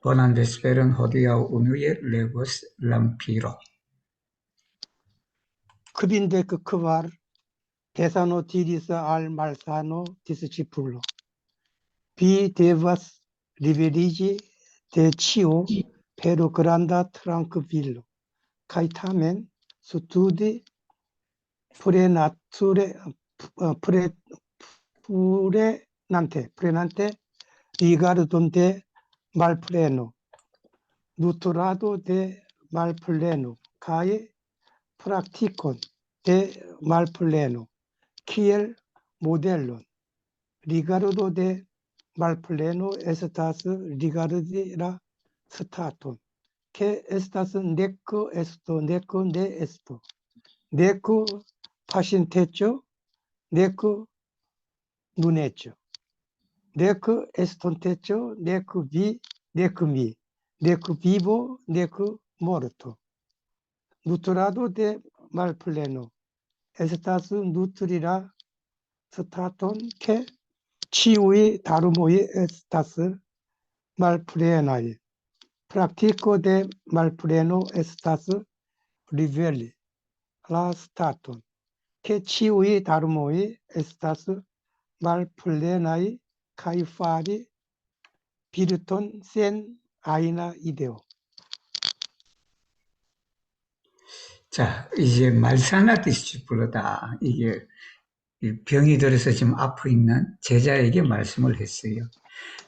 Buenas vesperan hodiaŭ unue legos Lampiro. Kvindek kvar Tesano diris al malsano disĉiplo: Vi devas liberigi de ĉio per granda trankvilo, kaj tamen studi prenante rigardon de malpleno, nutrado de malpleno, kaj praktikon de malpleno, kiel modelon. Rigardo de malpleno estas rigardi la staton, ke estas nek esto, nek ne esto, nek pasinteco, nek nuneco, nek estonteco, nek vi, nek mi, nek vivo, nek morto. Nutrado de malpleno estas nutri la staton, ke ĉiuj darmoj estas malplenaj. Praktiko de malpleno estas riveli la staton, ke ĉiuj darmoj estas malplenaj, kaj fari virton sen ajna ideo. 자, 이제 말사나 디스치플로다. 이게 병이 들어서 지금 아프 있는 제자에게 말씀을 했어요.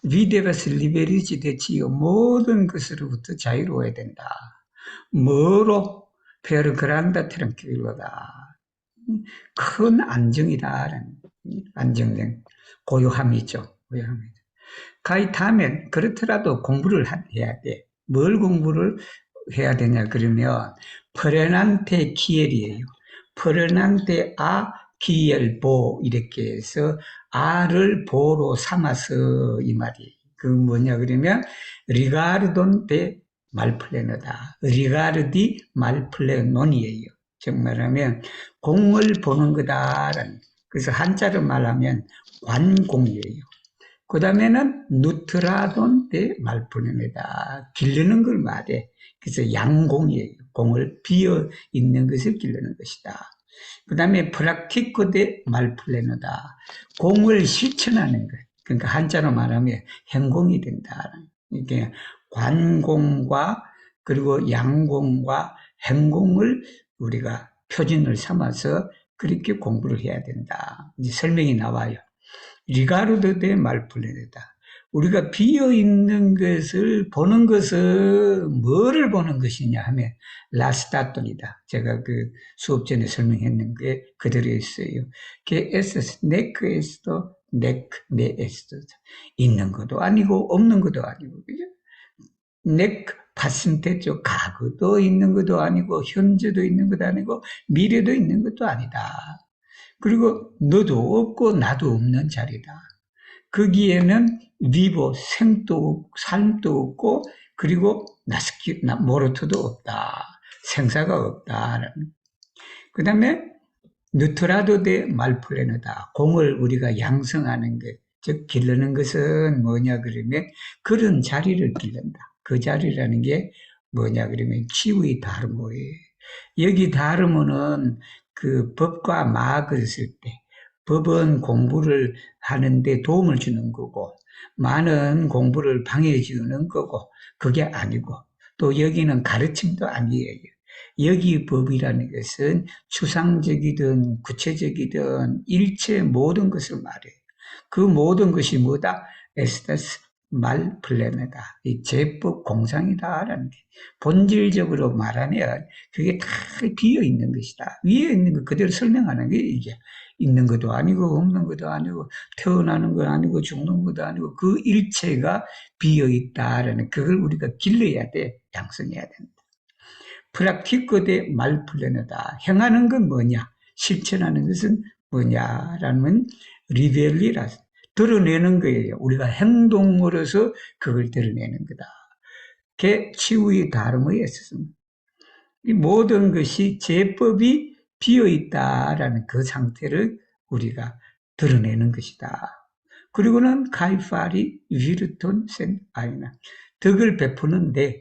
비데바스 리베리지 데치요. 모든 것으로부터 자유로워야 된다. 뭐로? 페르 그란다 트랑킬로다. 큰 안정이다라는 안정된 고요함이죠. 고요함이죠. 가이타면 그렇더라도 공부를 해야 돼. 뭘 공부를 해야 되냐 그러면 프레난테 키엘이에요. 프레난테 아 키엘 보 이렇게 해서 아를 보로 삼아서 이 말이에요. 그 뭐냐 그러면 리가르돈 데 말플레너다. 리가르디 말플레논이에요. 즉 말하면 공을 보는 거다라는. 그래서 한자로 말하면 관공이에요. 그 다음에는 누트라돈 데 말플레너다. 기르는 걸 말해. 그래서 양공이에요. 공을 비어 있는 것을 기르는 것이다. 그 다음에 프락티코 데 말플레너다. 공을 실천하는 것. 그러니까 한자로 말하면 행공이 된다. 이게 관공과 그리고 양공과 행공을 우리가 표준을 삼아서 그렇게 공부를 해야 된다. 이제 설명이 나와요. 리가르도 데 말플레너다. 우리가 비어있는 것을 보는 것은 뭐를 보는 것이냐 하면 라스타톤이다. 제가 그 수업 전에 설명했는 게 그대로 있어요. 게 에스스 네크 에스도 네크 네 에스도 있는 것도 아니고 없는 것도 아니고 그죠? 네크 파신테죠. 과거도 있는 것도 아니고 현재도 있는 것도 아니고 미래도 있는 것도 아니다. 그리고 너도 없고 나도 없는 자리다. 거기에는 비보, 생도, 삶도 없고, 그리고 모르토도 없다. 생사가 없다. 그 다음에, 누트라도 데 말플레너다. 공을 우리가 양성하는 것, 즉, 기르는 것은 뭐냐, 그러면, 그런 자리를 기른다. 그 자리라는 게 뭐냐, 그러면, 치유의 다르모예요. 여기 다르모는 그 법과 마학을 쓸 때, 법은 공부를 하는데 도움을 주는 거고 많은 공부를 방해해 주는 거고 그게 아니고 또 여기는 가르침도 아니에요. 여기 법이라는 것은 추상적이든 구체적이든 일체 모든 것을 말해요. 그 모든 것이 뭐다? 에스타스 말플레네다. 이 제법 공상이다라는 게 본질적으로 말하면 그게 다 비어 있는 것이다. 위에 있는 거 그대로 설명하는 게 이게 있는 것도 아니고 없는 것도 아니고 태어나는 거 아니고 죽는 것도 아니고 그 일체가 비어 있다라는 그걸 우리가 길러야 돼. 양성해야 된다. 프락티코 데 말플레너다. 행하는 건 뭐냐? 실천하는 것은 뭐냐라면 리벨리라 드러내는 거예요. 우리가 행동으로서 그걸 드러내는 거다. 그 치유의 다름의 있었습니다. 이 모든 것이 제법이 비어있다라는 그 상태를 우리가 드러내는 것이다. 그리고는 가이파리 위르톤 센 아이나 덕을 베푸는데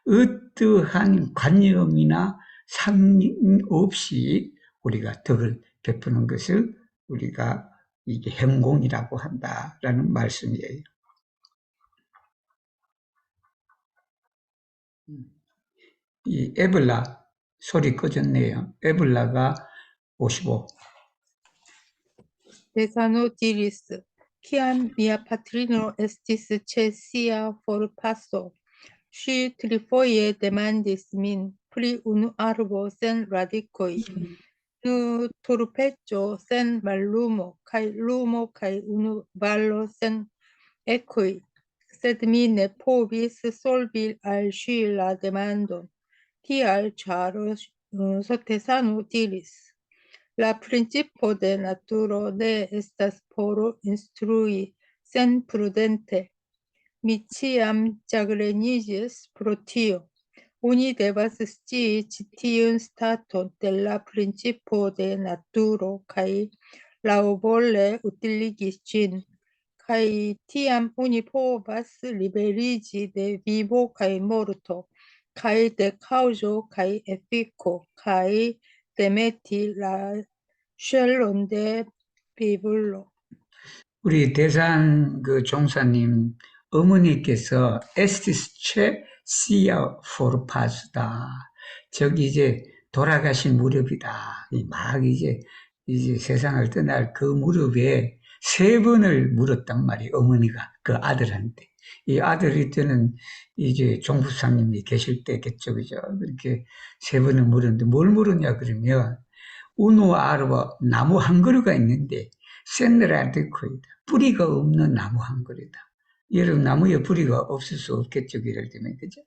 어떠한 관념이나 상임 없이 우리가 덕을 베푸는 것을 우리가 이게 행공이라고 한다라는 말씀이에요. 이 에블라 소리 꺼졌네요. 에블라가 55. Desano diris, kiam mia patrino estis ĉe sia forpaso, ŝi trifoje demandis min pri unu arbo sen radikoj, unu turpeĝo sen mallumo, kaj lumo kaj unu valo sen ekoj, sed mi ne povis solvi al ŝi la demandon. Tial, ĉar Sotesano diris, la principo de naturo ne estas por instrui sen prudente. Mi ciam ĉagreniĝis pro tio. Oni devas scii ĉi tiun staton de la principo de naturo kaj laŭvole utiligi ĝin. Kaj tiam oni povas liberiĝi de vivo kaj morto, kaj de kaŭzo kaj efiko, kaj demeti la 쉘론 데 비블로. 우리 대산 그 종사님 어머니께서 에스티스체 시아 포르파스다. 저기 이제 돌아가신 무렵이다. 막 이제 세상을 떠날 그 무렵에 3번을 물었단 말이에요. 어머니가 그 아들한테. 이 아들이 때는 이제 종부상님이 계실 때겠죠. 그죠? 그렇게 3번을 물었는데 뭘 물었냐 그러면 우노 아르바 나무 한 그루가 있는데 샌드라드코이다. 뿌리가 없는 나무 한 그루다. 여러분 나무에 뿌리가 없을 수 없겠죠. 예를 들면 그죠?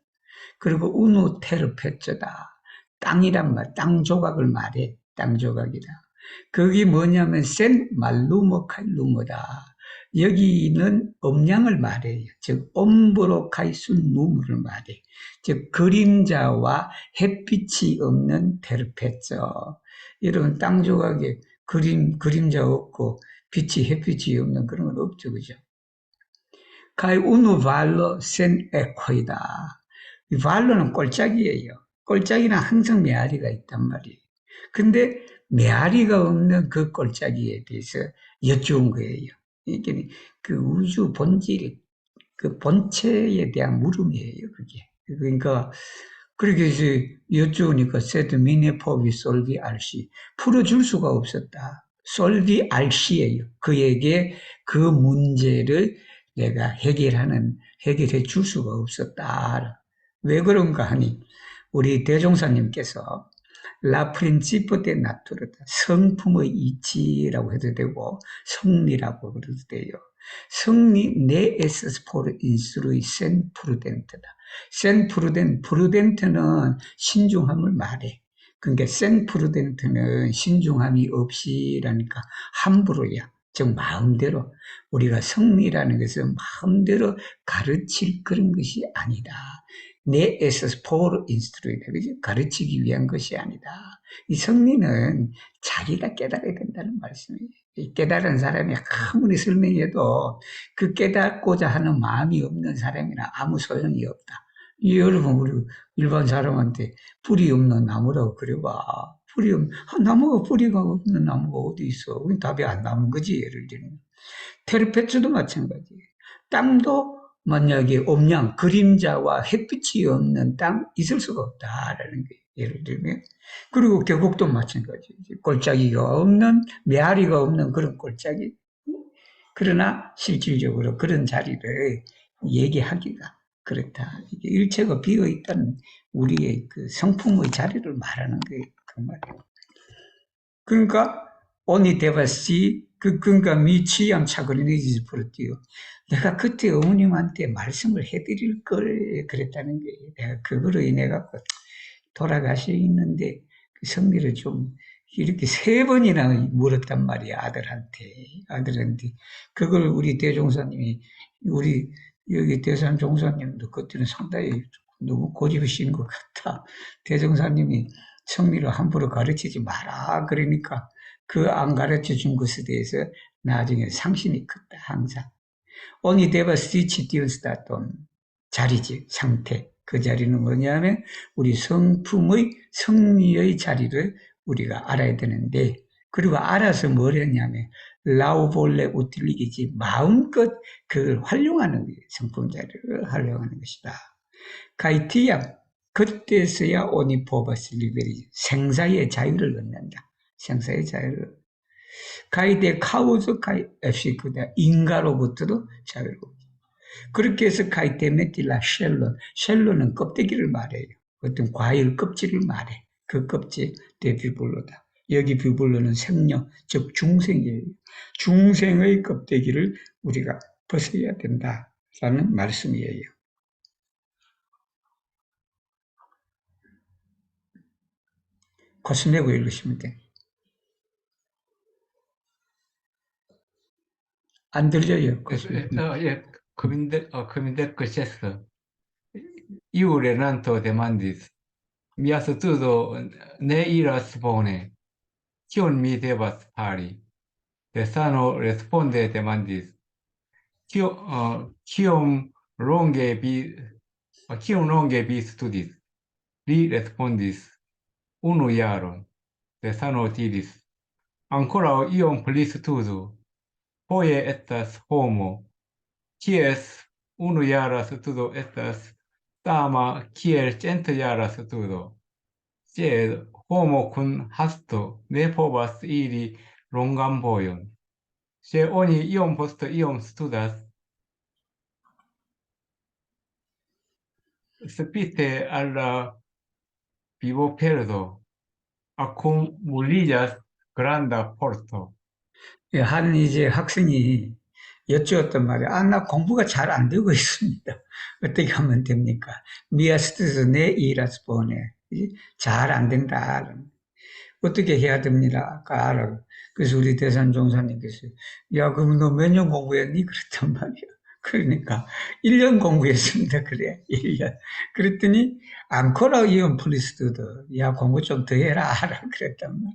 그리고 우노 테르페쩌다. 땅이란 말, 땅 조각을 말해. 땅 조각이다. 그게 뭐냐면 센 말루모 칼루모다. 여기는 음양을 말해요. 즉 옴브로카이순 누무를 말해. 즉 그림자와 햇빛이 없는 테르페쩌. 이런 땅 조각에 그림자 없고 빛이 햇빛이 없는 그런 건 없죠. 그죠? 카이 우누 발로 센 에코이다. 이 발로는 꼴짝이에요. 꼴짝이는 항상 메아리가 있단 말이에요. 근데 메아리가 없는 그 꼴짝이에 대해서 여쭈은 거예요. 이게 그 우주 본질, 그 본체에 대한 물음이에요. 그게. 그러니까 그렇게 이제 여쭈으니까 세트 미네 포비 솔비 알시 풀어줄 수가 없었다. 솔비 알시예요. 그에게 그 문제를 내가 해결해 줄 수가 없었다. 왜 그런가 하니 우리 대종사님께서 라 프린치포 데 나투르다. 성품의 이치라고 해도 되고 성리라고 그래도 돼요. 성리 네 에스포르 인스루이 센 프루덴트다. 센 프루덴트는 신중함을 말해. 그러니까 센 프루덴트는 신중함이 없이라니까 함부로야. 즉 마음대로 우리가 성리라는 것은 마음대로 가르칠 그런 것이 아니다. 내 에스포르 인스트루이다. 가르치기 위한 것이 아니다. 이 성리는 자기가 깨달아야 된다는 말씀이에요. 깨달은 사람이 아무리 설명해도 그 깨닫고자 하는 마음이 없는 사람이나 아무 소용이 없다. 여러분, 우리 일반 사람한테 뿌리 없는 나무라고 그려봐. 나무가 뿌리가 없는 나무가 어디 있어? 그건 답이 안 나오는 거지, 예를 들면. 테르페트도 마찬가지예요. 땅도 만약에 음양, 그림자와 햇빛이 없는 땅 있을 수가 없다라는 거예요. 예를 들면. 그리고 계곡도 마찬가지예요. 골짜기가 없는, 메아리가 없는 그런 골짜기. 그러나 실질적으로 그런 자리를 얘기하기가 그렇다. 이게 일체가 비어있다는 우리의 그 성품의 자리를 말하는 거예요. 그 말이에요. 그러니까, 오니 데바시, 그러니까 미치암 차그리니지 버렸디요. 내가 그때 어머님한테 말씀을 해드릴 걸 그랬다는 거예요. 내가 그거로 인해 갖고 돌아가시는데 그 성미를 좀 이렇게 3번이나 물었단 말이야, 아들한테. 그걸 우리 대종사님이, 우리 여기 대산 종사님도 그때는 상당히 너무 고집이신 것 같다. 대종사님이 성미를 함부로 가르치지 마라. 그러니까 그 안 가르쳐 준 것에 대해서 나중에 상심이 컸다, 항상. Oni devas dici tiun staton. 자리지, 상태. 그 자리는 뭐냐면 우리 성품의 성리의 자리를 우리가 알아야 되는데, 그리고 알아서 뭘 했냐면 라우볼레 우틸리기지, 마음껏 그걸 활용하는 거예요. 성품 자리를 활용하는 것이다. 가이티야, 그때서야 오니포버스 리베리, 생사의 자유를 얻는다. 생사의 자유를. 가이데 카우즈 가이 에피크다, 인가로부터도 자유를 얻는다. 그렇게 해서 가이테 메틸라 쉘론, 쉘론은 껍데기를 말해요. 어떤 과일 껍질을 말해. 그 껍질, 대비블로다. 여기 비블로는 생명, 즉 중생이에요. 중생의 껍데기를 우리가 벗어야 된다라는 말씀이에요. 코스 내고 읽으시면 돼. 안 들려요. 예, cominder quesesso. Iure nanto demandis. Mia studo ne iras bone. Kion mi devas fari? Desano responde demandis. Kiom longe vi studis? Li respondis. 1 jaron. Desano diris. Ancora iom pli studu. Foje estas homo, kies 1 jara studo estas sama kiel 100 jara studo. Sed homo kun hasto ne povas iri longan vojon. Se oni iom post iom studas, spite al la vivoperdo accumuliĝas granda porto. 한 이제 학생이 여쭈었단 말이에요. 아, 나 공부가 잘 안 되고 있습니다. 어떻게 하면 됩니까? 미아스트에서 내 이라스 보내. 잘 안 된다. 어떻게 해야 됩니다. 알아. 그래서 우리 대산 종사님께서, 야, 그럼 너 몇 년 공부했니? 그랬단 말이야. 그러니까, 1년 공부했습니다. 그래, 1년. 그랬더니, 앙코라 이온 플리스트도, 야, 공부 좀 더 해라. 그랬단 말이야.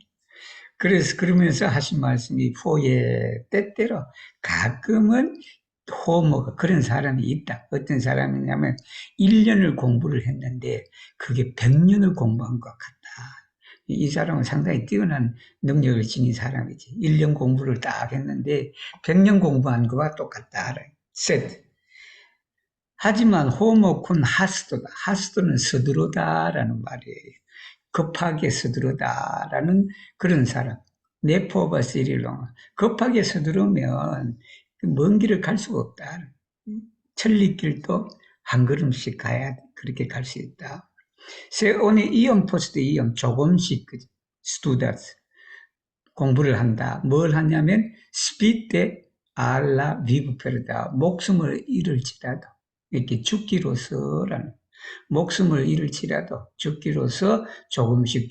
그래서 그러면서 하신 말씀이 포예 때때로 가끔은 호모가 그런 사람이 있다. 어떤 사람이냐면 1년을 공부를 했는데 그게 100년을 공부한 것 같다. 이 사람은 상당히 뛰어난 능력을 지닌 사람이지. 1년 공부를 딱 했는데 100년 공부한 거와 똑같다. 세트. 하지만 호모군 하스도다. 하스도는 서두르다라는 말이에요. 급하게 서두르다라는 그런 사람. 네포바 시릴롱. 급하게 서두르면 먼 길을 갈 수가 없다. 천리길도 한 걸음씩 가야 그렇게 갈 수 있다. 오늘 이온 포스트 이온 조금씩 스튜던트 공부를 한다. 뭘 하냐면 스피테 알라 비브페르다. 목숨을 잃을지라도 이렇게 죽기로서라는 목숨을 잃을지라도 죽기로서 조금씩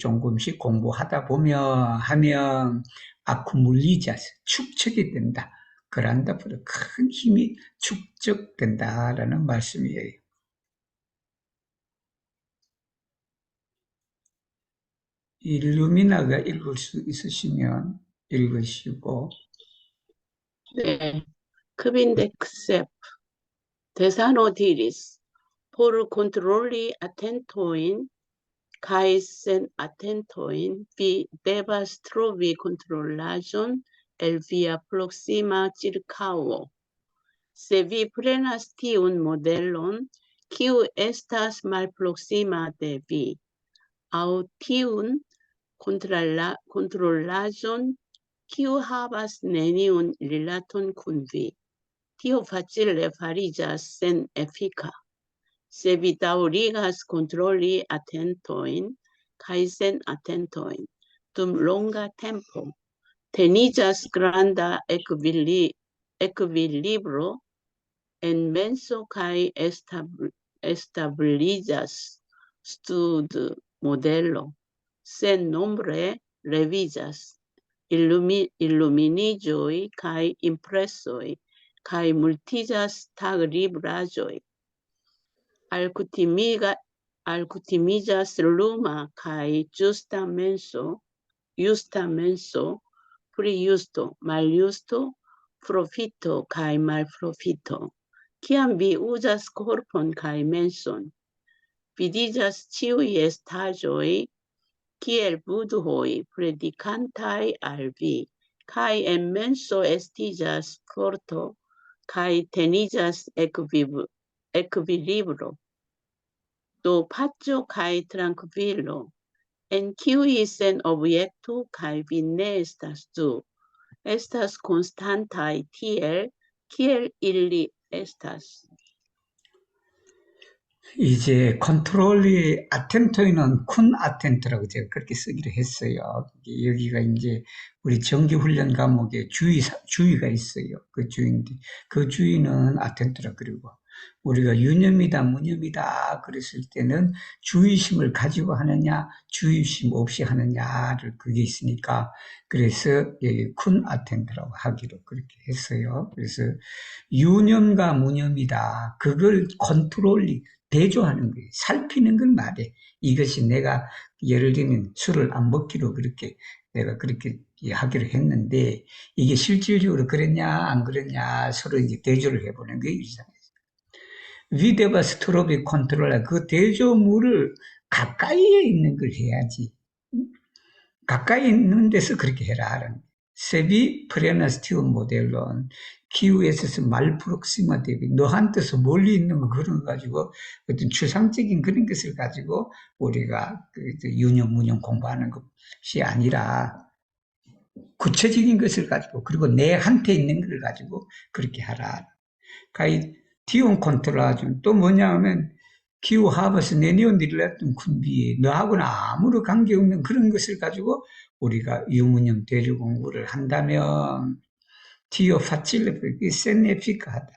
공부하다 보면 하면 아쿠물리자스 축적이 된다. 그란다프로 큰 힘이 축적된다라는 말씀이에요. 일루미나가 읽을 수 있으시면 읽으시고. 네, 크빈덱셉 데사노 디리스 por controlli attentoin kai sen attentoin vi devas trovi controllajon el via proxima circao. Se vi prenas tiun modelon, kiu estas malproxima de vi, au tiun controllajon kiu havas neniun rilaton kun vi, tio facile fariĝas sen efika. Se vi daŭrigas kontroli atentojn kaj sen atentojn dum longa tempo, teniĝas granda ekvilibro en menso kaj establiĝas studmodelo sennombre reviĝas illuminiĝoj kaj impresoj kaj multiĝas taglibraĵoj. Alkutimiĝas luma kaj justa menso pri justo, maljusto, profito kaj malprofito, Kiam vi uzas corpon kai menson, vidigas ciui estagioi, kiel budhoi predicantai al vi, kai en menso estigas forto, kai tenigas equilibro. Do pacio kai tranquillo, en kiui sen obiectu kai vi ne estas du, estas constantai tiel, kiel illi estas. 이제 컨트롤이 아텐토에는 큰 아텐토라고 제가 그렇게 쓰기로 했어요. 여기가 이제 우리 정기훈련 과목에 주의가 있어요. 그 주의인데, 그 주의는 아텐토라 그리고 우리가 유념이다, 무념이다 그랬을 때는 주의심을 가지고 하느냐, 주의심 없이 하느냐를 그게 있으니까 그래서 여기 큰 아텐토라고 하기로 그렇게 했어요. 그래서 유념과 무념이다. 그걸 컨트롤이 대조하는 거예요. 살피는 걸 말해. 이것이 내가 예를 들면 술을 안 먹기로 그렇게 내가 그렇게 하기로 했는데 이게 실질적으로 그랬냐 안 그랬냐 서로 이제 대조를 해보는 게 일상이에요. 위대바 스트로비 컨트롤러 그 대조물을 가까이에 있는 걸 해야지. 가까이 있는 데서 그렇게 해라. 세비 프레나스티온 모델론 키우에서 말프록시마 대비 너한테서 멀리 있는 거 그런 거 가지고 어떤 추상적인 그런 것을 가지고 우리가 유념 무념 공부하는 것이 아니라 구체적인 것을 가지고 그리고 내한테 있는 걸 가지고 그렇게 하라. 가이 티온 컨트롤하죠. 또 뭐냐면 기후 하버스 내니온 릴레튼 쿤비에 너하고는 아무런 관계없는 그런 것을 가지고 우리가 유무념 대조 공부를 한다면 티오 파칠레프기 센에피카하다.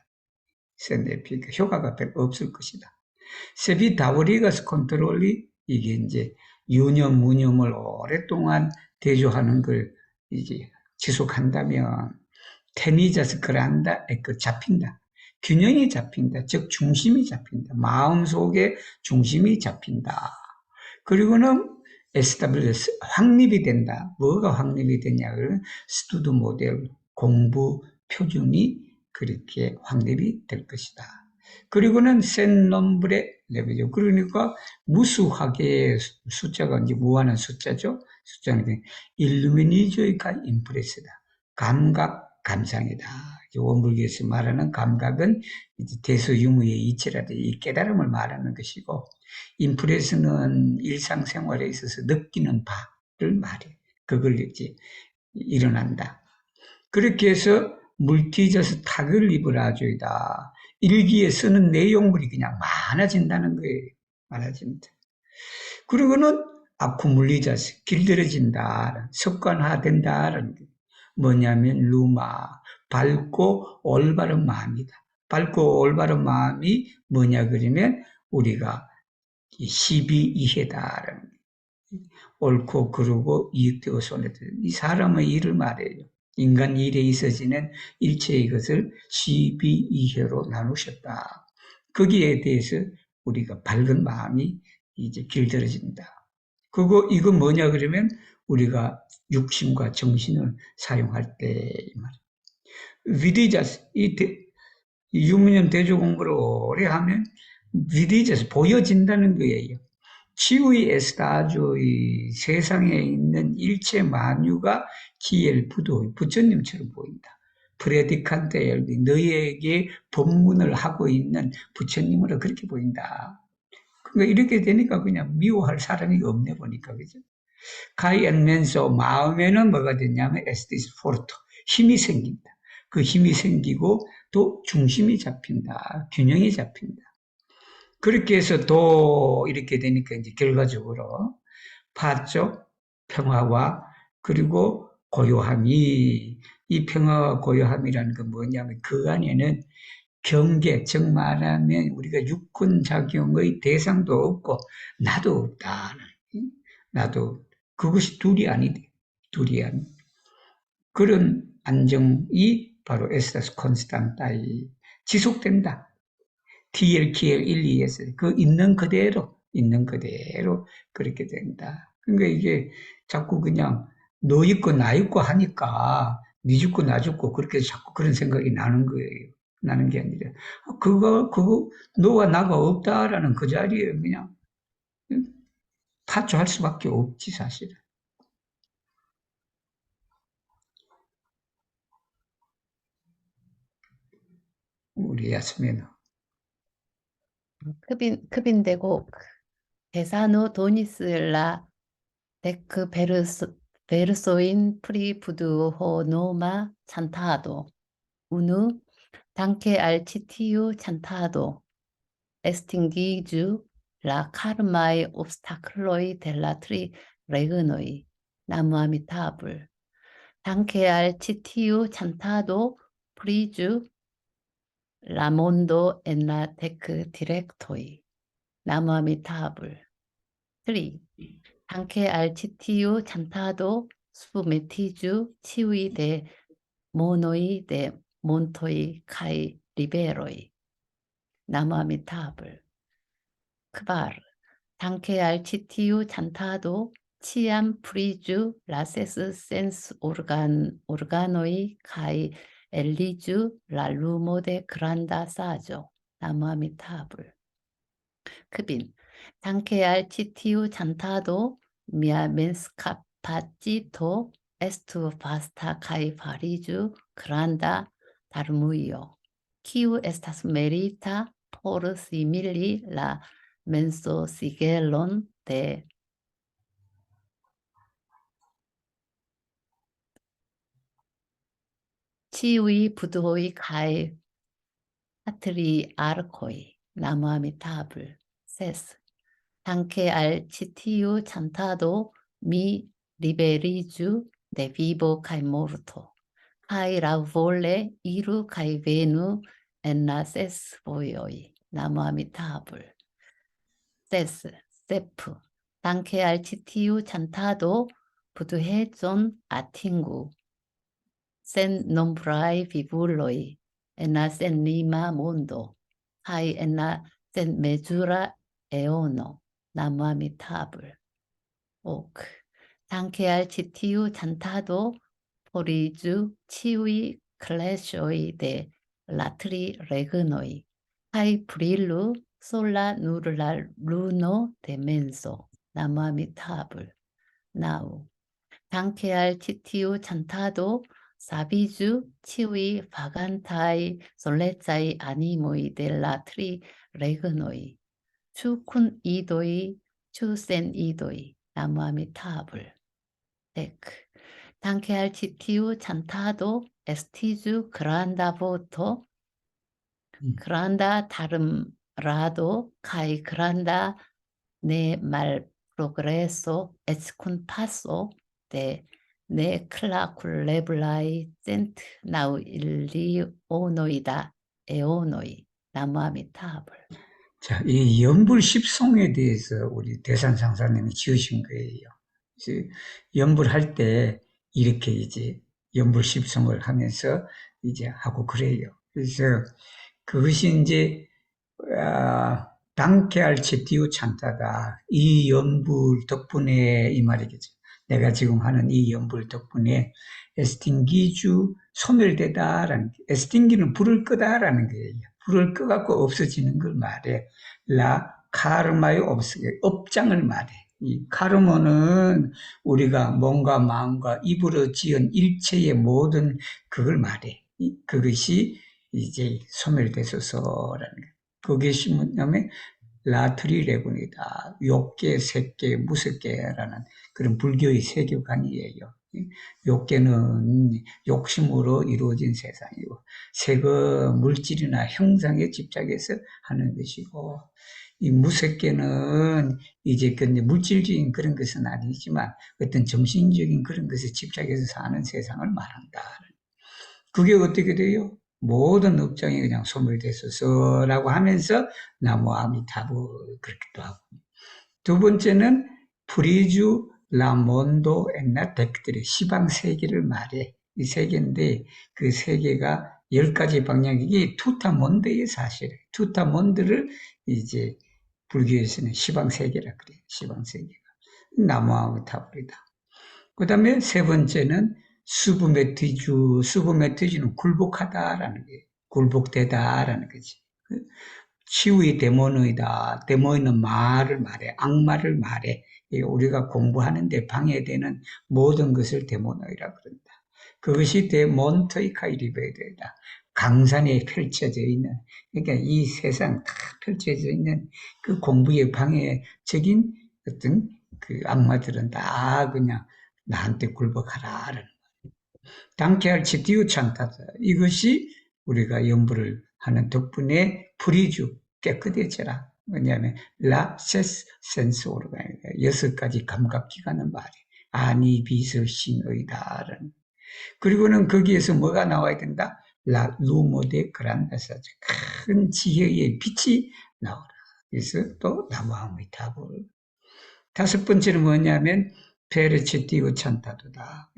센에피카 효과가 별로 없을 것이다. 세비 다우리가스 컨트롤이 이게 이제 유념 무념을 오랫동안 대조하는 걸 이제 지속한다면 테니자스 그란다 그 잡힌다. 균형이 잡힌다. 즉 중심이 잡힌다. 마음속에 중심이 잡힌다. 그리고는 SWS 확립이 된다. 뭐가 확립이 되냐? 그러면 스튜드 모델 공부 표준이 그렇게 확립이 될 것이다. 그리고는 센 넘브레 레벨이죠. 그러니까 무수하게 숫자가 이제 무한한 숫자죠. 숫자는 일루미니조이카 임프레스다. 감각 감상이다. 원불교에서 말하는 감각은 대소유무의 이치라든 이 깨달음을 말하는 것이고, 인프레스는 일상생활에 있어서 느끼는 바를 말해. 그걸 이제 일어난다. 그렇게 해서 물티저스 탁을 리브라조이다. 일기에 쓰는 내용물이 그냥 많아진다는 거예요. 많아진다. 그리고는 아쿠물리자스 길들여진다. 습관화된다라는 게 뭐냐면 루마 밝고 올바른 마음이다. 밝고 올바른 마음이 뭐냐 그러면 우리가 12이해다라는 옳고 그르고 이익되고 손해되는 이 사람의 일을 말해요. 인간 일에 있어지는 일체의 것을 12이해로 나누셨다. 거기에 대해서 우리가 밝은 마음이 이제 길들여진다. 이거 뭐냐 그러면 우리가 육신과 정신을 사용할 때 이 말이에요. 위디자스 이 유무념 대조 공부를 오래 하면 위디자스 보여진다는 거예요. 치우이 에스타조의 세상에 있는 일체 만유가 기엘 부도 부처님처럼 보인다. 프레디칸테 엘비 너희에게 법문을 하고 있는 부처님으로 그렇게 보인다. 그러니까 이렇게 되니까 그냥 미워할 사람이 없네 보니까 그죠? 가이엔면서 마음에는 뭐가 됐냐면 에스티스 포르토 힘이 생긴다. 그 힘이 생기고 또 중심이 잡힌다. 균형이 잡힌다. 그렇게 해서 또 이렇게 되니까 이제 결과적으로 파죠 평화와 그리고 고요함이 이 평화와 고요함이라는 건 뭐냐면 그 안에는 경계, 즉 말하면 우리가 육군작용의 대상도 없고 나도 없다. 나도 그것이 둘이 아니다. 둘이 아니. 그런 안정이 바로 에스타스 콘스탄타이 지속된다. TLKL 1, 2에서 그 있는 그대로 그렇게 된다. 그러니까 이게 자꾸 그냥 너 있고 나 있고 하니까 니 죽고 나 죽고 그렇게 자꾸 그런 생각이 나는 거예요. 나는 게 아니라 너와 나가 없다라는 그 자리에 그냥 파초할 수밖에 없지 사실은. 우리 야스민은. 크빈 대곡 대사노 도니스라 데크 베르소인 프리푸드호 노마 찬타도 우누 단케 알치티유 찬타도 estinguiu la karmai obstacloi della tri regnoi. Namo Amitabha. Tanque al citiu chantado prigiu la mondo en la tec directoi. Namo Amitabha. 3. Tanque al citiu chantado submetigiu ciui de monoi de montoi kai liberoi. Namo Amitabha. Kvar. Tanque al citiu chantado ciam prigiu lases sens organoi kai eligiu la lumo de granda saggio. Namo Amitabha. Kbin. Tanque al citiu chantado mia mens capacito estu vasta kai farigiu granda darmuio. Kiu estas merita por simili la menso sigelon de ciui budhoi kai patriarchoi. Namo Amitabha. Ses. Tanque al citiu chantado mi liberigiu de vivo kai morto. Kai la vole iru kai venu en la ses voioi. Namo Amitabha. Ses. Sep. Tanque al citiu chantado budhejon atingu. Sen nombrai vivuloi en la sen lima mondo. Kai en la sen mesura eono. Namo Amitabha. Ok. Tanque al citiu chantado porigiu ciui clasoi de la tri regnoi. Kai brillu sola nur la luno de menso. Namo Amitabha. Now. Tanque al citiu chantado sabigiu ciui vagantai solezai animoi de la tri regnoi. Chu kun idoi, chu sen idoi. Namo Amitabha. Dec. Tanque al citiu chantado estigiu granda voto, granda tarum kai granda ne mal progreso et cun passo de ne claculeblai cent nau illi onoida eonoi. Namo Amitabha. 자, 이 연불십송에 대해서 우리 대산상사님이 지으신 거예요. 이제 연불할 때 이렇게 이제 연불십송을 하면서 이제 하고 그래요. 그래서 그것이 이제 당케알체티우 찬타다. 이 연불 덕분에 이 말이겠죠. 내가 지금 하는 이 연불 덕분에 에스팅기주 소멸되다라는 게, 에스팅기는 불을 끄다라는 거예요. 불을 끄갖고 없어지는 걸 말해. 라 카르마의 업장을 말해. 이 카르마는 우리가 몸과 마음과 입으로 지은 일체의 모든 그걸 말해. 그것이 이제 소멸되소서라는 거예요. 그것이 뭐냐면 라트리 레군이다. 욕계, 색계, 무색계라는 그런 불교의 세계관이에요. 욕계는 욕심으로 이루어진 세상이고, 색은 물질이나 형상에 집착해서 하는 것이고, 이 무색계는 이제 물질적인 그런 것은 아니지만 어떤 정신적인 그런 것에 집착해서 사는 세상을 말한다. 그게 어떻게 돼요? 모든 업장이 그냥 소멸됐어서라고 하면서 나무 아미타부 그렇기도 하고. 두 번째는 프리주 라몬도 엔나 덱들의 시방 세계를 말해. 이 세계인데 그 세계가 10가지 방향, 이게 투타몬드의 사실이에요. 투타몬드를 이제 불교에서는 시방 세계라 그래요. 시방 세계가. 나무 아미타부이다. 그 다음에 세 번째는 수브메티주는 굴복하다라는 거예요. 굴복되다라는 거지. 치유의 데모노이다. 데모노는 말을 말해. 악마를 말해. 우리가 공부하는데 방해되는 모든 것을 데모노이라고 그런다. 그것이 데몬토이카이리베이다. 강산에 펼쳐져 있는, 그러니까 이 세상 다 펼쳐져 있는 그 공부에 방해적인 어떤 그 악마들은 다 그냥 나한테 굴복하라라는. 당케할 치티우 찬타다. 이것이 우리가 연부를 하는 덕분에 프리주 깨끗해져라. 왜냐하면 라세스 센소르가 6가지 감각기관은 말이 아니 비서신의다라는. 그리고는 거기에서 뭐가 나와야 된다? 라 루모데 그란다사죠. 큰 지혜의 빛이 나오라. 그래서 또 나무아무이 답을. 5번째는 뭐냐면 페르치티우 찬타도다.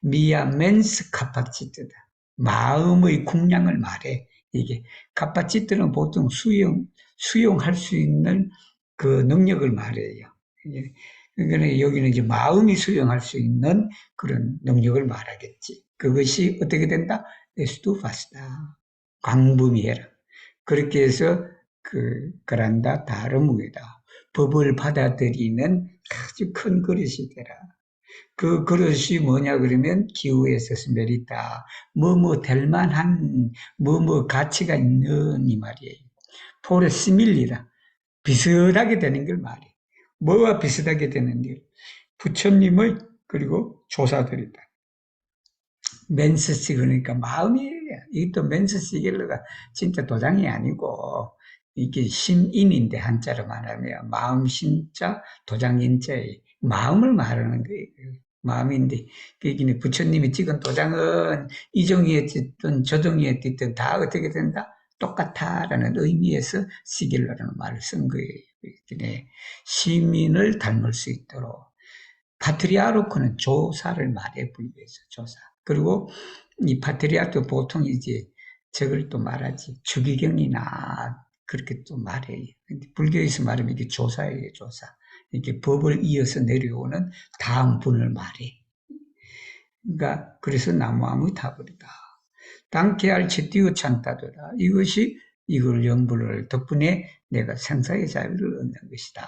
미아 멘스 카파치트다. 마음의 궁량을 말해. 이게 카파치트는 보통 수용할 수 있는 그 능력을 말해요. 그러니까 여기는 이제 마음이 수용할 수 있는 그런 능력을 말하겠지. 그것이 어떻게 된다? 에스투파스다. 광범위해라. 그렇게 해서 그란다 다름이다. 법을 받아들이는 아주 큰 그릇이 되라. 그 그릇이 뭐냐 그러면 기후에 있어서 메리다. 될 만한 가치가 있는 이 말이에요. 포레 시밀리다. 비슷하게 되는 걸 말이에요. 뭐와 비슷하게 되는 일? 부처님의 그리고 조사들이다. 멘스시 그러니까 마음이에요. 이것도 멘스시겔러가 진짜 도장이 아니고 이게 신인인데 한자로 말하면 마음 신자 도장 인자의 마음을 말하는 거예요. 마음인데 그게 부처님이 찍은 도장은 이 종이에 띄든 저 종이에 띄든 다 어떻게 된다? 똑같아라는 의미에서 시겔러라는 말을 쓴 거예요. 시민을 닮을 수 있도록. 파트리아르코는 조사를 말해 불교에서 조사. 그리고 이 파트리아도 보통 이제 저걸 또 말하지. 주기경이나 그렇게 또 말해요. 근데 불교에서 말하면 이게 조사예요, 조사. 이렇게 법을 이어서 내려오는 다음 분을 말해. 그러니까 그래서 나무아무 타버리다. 당케할 치띠우 찬타도다. 이것이 이걸 연부를 덕분에 내가 생사의 자유를 얻는 것이다.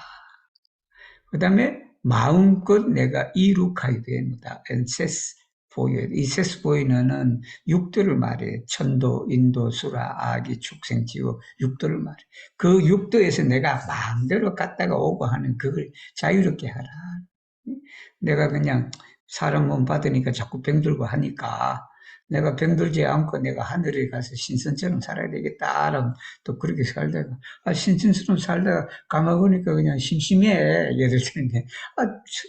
그 다음에 마음껏 내가 이룩하게 되는다. 엔세스 보여. 이 세스 보이는 육도를 말해. 천도, 인도, 수라, 아기, 축생, 지옥, 육도를 말해. 그 육도에서 내가 마음대로 갔다가 오고 하는 그걸 자유롭게 하라. 내가 그냥 사람 몸 받으니까 자꾸 병들고 하니까 내가 병들지 않고 내가 하늘에 가서 신선처럼 살아야 되겠다라고 또 그렇게 살다가 신선처럼 살다가 가만 보니까 그냥 심심해. 예를 들면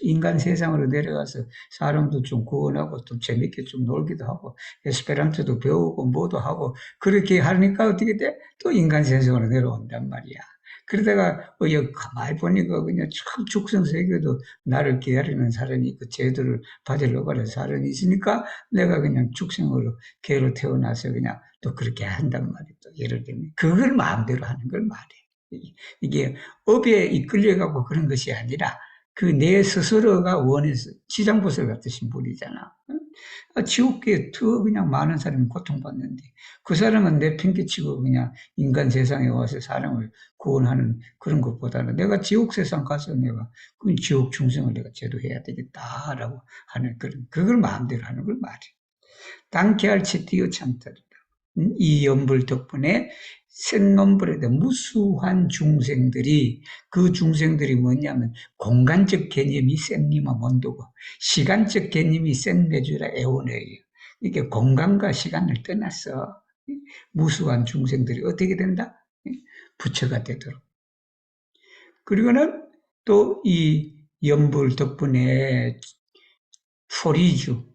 인간 세상으로 내려가서 사람도 좀 구원하고 또 재밌게 좀 놀기도 하고 에스페란토도 배우고 뭐도 하고 그렇게 하니까 어떻게 돼? 또 인간 세상으로 내려온단 말이야. 그러다가 여기 가만히 보니까 그냥 참 축생세계도 나를 기다리는 사람이 있고 제도를 받으려고 하는 사람이 있으니까 내가 그냥 축생으로 개로 태어나서 그냥 또 그렇게 한단 말이에요. 또 예를 들면 그걸 마음대로 하는 걸 말해. 이게 업에 이끌려가고 그런 것이 아니라 그 내 스스로가 원해서 지장보살 같으신 분이잖아. 지옥계에 더 그냥 많은 사람이 고통받는데 그 사람은 내 팽개치고 그냥 인간 세상에 와서 사람을 구원하는 그런 것보다는 내가 지옥 세상 가서 내가 그 지옥 중생을 내가 제도해야 되겠다라고 하는 그걸 마음대로 하는 걸 말해. 당케할 치티어 참타르다. 이 연불 덕분에 센nom브레드 무수한 중생들이 그 중생들이 뭐냐면 공간적 개념이 센니마 mond고 시간적 개념이 센 메주라 에오네예요. 이게 공간과 시간을 떠나서 무수한 중생들이 어떻게 된다? 부처가 되도록. 그리고는 또 이 연불 덕분에 포리주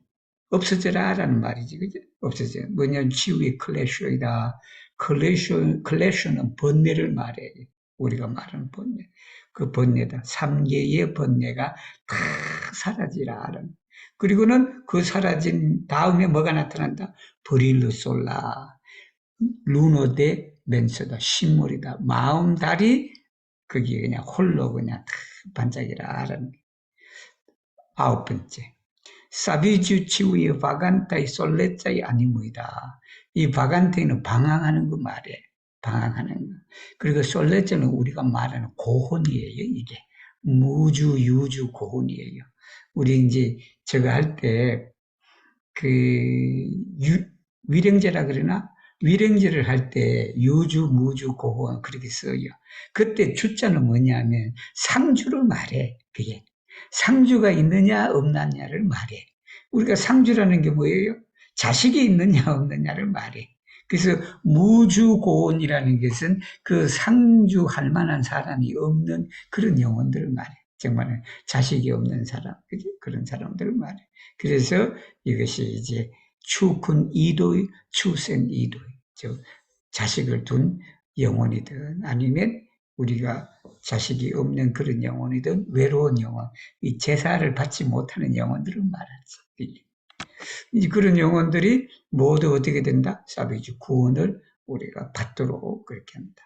없어져라라는 말이지, 그죠? 없어져. 뭐냐면 치유의 클래쇼이다. 클래쇼는 번뇌를 말해. 우리가 말하는 번뇌. 그 번뇌다. 삼계의 번뇌가 다 사라지라라는. 그리고는 그 사라진 다음에 뭐가 나타난다? 브릴로 솔라. 루노데 멘서다. 식물이다. 마음달이 거기에 그냥 홀로 그냥 다 반짝이라라는. 9번째. 사비주 치우의 바간타의 솔레자의 아니무이다. 이 바간테는 방황하는 거 말이에요. 방황하는 거. 그리고 솔레자는 우리가 말하는 고혼이에요, 이게. 무주, 유주 고혼이에요. 우리 이제 저거 할 때, 위령제라 그러나? 위령제를 할 때 유주, 무주, 고혼 그렇게 써요. 그때 주자는 뭐냐면 상주를 말해, 그게. 상주가 있느냐, 없느냐를 말해. 우리가 상주라는 게 뭐예요? 자식이 있느냐, 없느냐를 말해. 그래서 무주고원이라는 것은 그 상주할 만한 사람이 없는 그런 영혼들을 말해. 정말 자식이 없는 사람, 그지? 그런 사람들을 말해. 그래서 이것이 이제 추군 이도의, 추생 이도의, 자식을 둔 영혼이든 아니면 우리가 자식이 없는 그런 영혼이든 외로운 영혼, 이 제사를 받지 못하는 영혼들을 말하지. 이제 그런 영혼들이 모두 어떻게 된다? 사비주 구원을 우리가 받도록 그렇게 합니다.